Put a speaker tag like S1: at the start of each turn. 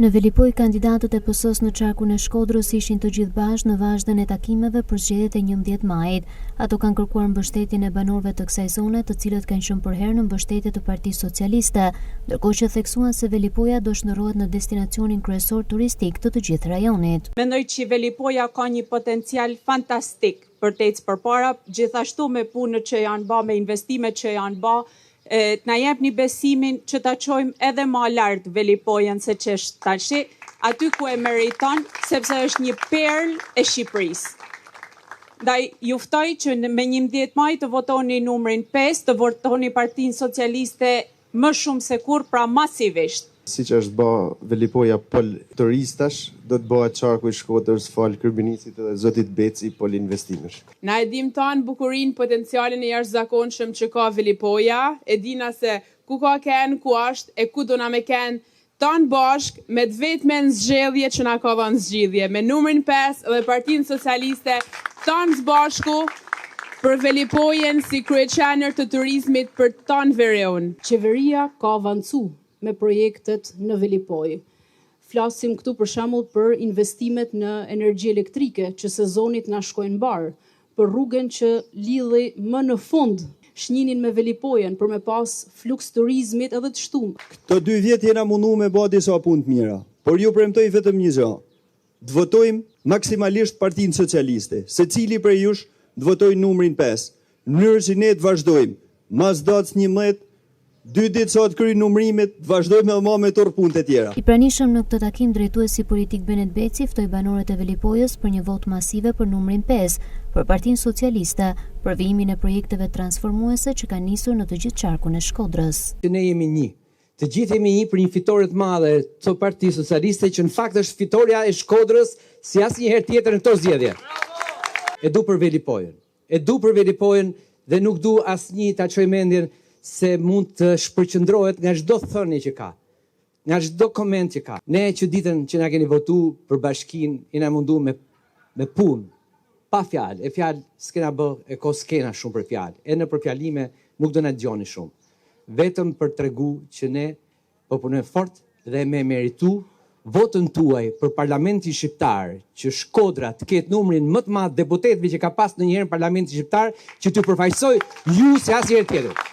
S1: Në Velipoj, kandidatët e PS-s në qarkun e Shkodrës ishin të gjithë bashkë në vazhdën e takimeve për zgjedhjet e 11 majit. Ato kanë kërkuar mbështetjen e banorëve të kësaj zone, të cilët kanë qenë për herë në mbështetje të Partisë Socialiste, ndërkohë që theksuan se Velipoja do shndërrohet në destinacionin kryesor turistik të gjithë rajonit.
S2: Mendoj që Velipoja ka një potencial fantastik për të ecë përpara, gjithashtu me punët që janë bë, me investimet që janë bë, të na jep një besimin që ta çojmë edhe më lart Velipojën se ç'është tash, aty ku e meriton, sepse është një perlë e Shqipërisë. Ndaj ju ftoj që me 11 maj të votoni numrin 5, të votoni Partinë Socialiste më shumë se kur, pra masivisht.
S3: Siç është bë Velipoja pol turistash, do të bëhet qarku i Shkodrës fal kryeministit dhe zotit Beci pol investimesh.
S4: Na e dim tonë bukurinë, potencialin e jashtëzakonshëm që ka Velipoja, e dina se ku ka ken, ku është e ku do na me ken tonë bashk me të vetmen zgjedhje që na ka dhënë zgjidhje, me numrin 5 dhe Partinë Socialiste tonë së bashku për Velipojën si kryeqenër të turizmit për tonë Vereun.
S5: Qeveria ka avancu me projektet në Velipoj. Flasim këtu për shembull për investimet në energji elektrike që sezonit na shkojnë bar, për rrugën që lidhi më në fund shnjinin me Velipojën për me pas fluks turizmit edhe të shtumë.
S6: Këto 2 vjet jena mundu me bë disa punë të mira, por ju premtoj vetëm një gjë. Të votojmë maksimalisht Partinë Socialiste, secili prej jush të votojë numrin 5, në mënyrë që ne të vazhdojmë mas datës 11, 2 ditë sot kry numrimit, të vazhdojmë edhe më me tërë punët e tjera.
S1: I pranishëm në këtë takim drejtuesi politik Benet Beci ftoi banorët e Velipojës për një votë masive për numrin 5, për Partinë Socialiste, për vijimin e projekteve transformuese që kanë nisur në të gjithë qarkun e Shkodrës.
S7: Ne jemi një. Të gjithë jemi një për një fitore të madhe të Partisë Socialiste, që në fakt është fitoria e Shkodrës si asnjëherë tjetër në këto zgjedhje. E du për Velipojën. E du për Velipojën dhe nuk du asnjë ta çoj mendjen se mund të shpërqendrohet nga çdo thënie që ka, nga çdo koment që ka. Ne që ditën që na keni votu për bashkinë, jena mundu me punë, pa fjalë. E fjalë s'kena bë, e ko s'kena shumë për fjalë. E në përfjalime nuk do na dëgjoni shumë. Vetëm për tregu që ne po punojmë fort dhe me meritu votën tuaj për Parlamentin Shqiptar, që Shkodra të ketë numrin më të madh deputetëve që ka pas ndonjëherë në Parlamentin Shqiptar, që t'ju përfaqësoj ju se asnjëherë tjetër.